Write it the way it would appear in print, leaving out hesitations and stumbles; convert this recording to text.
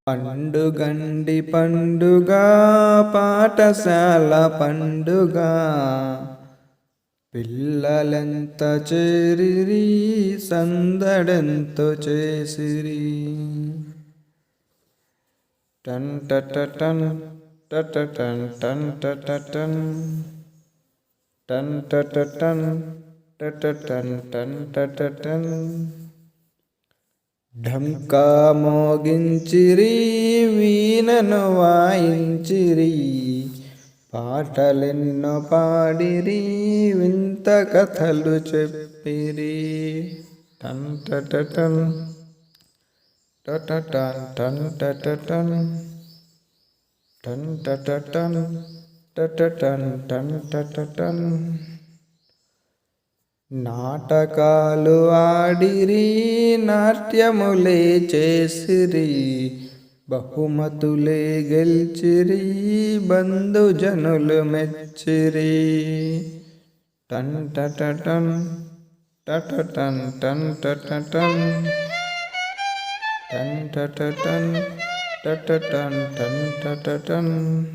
పండుగండి పండుగ పాఠశాల పండుగ పిల్లలెంత చేరిరి సందడెంతో చేసిరి. టన్ టటటన్ టటటన్ టన్ టటటన్ టన్ టటటన్ టటటన్ టన్ టటటన్ ఢంకా మోగించిరి వీణను వాయించిరి పాటలెన్నో పాడిరి వింత కథలు చెప్పిరి. టన్ టటటన్ టటటన్ టన్ టటటన్ టన్ టటటన్ టటటన్ టన్ టటటన్ నాటకాలు ఆడిరి నాట్యములే చేసిరి బహుమతులే గెల్చిరి బంధుజనులు మెచ్చిరి. టన్ టటటన్ టటటన్ టన్ టటటన్ టన్ టటటన్ టటటన్ టన్ టటటన్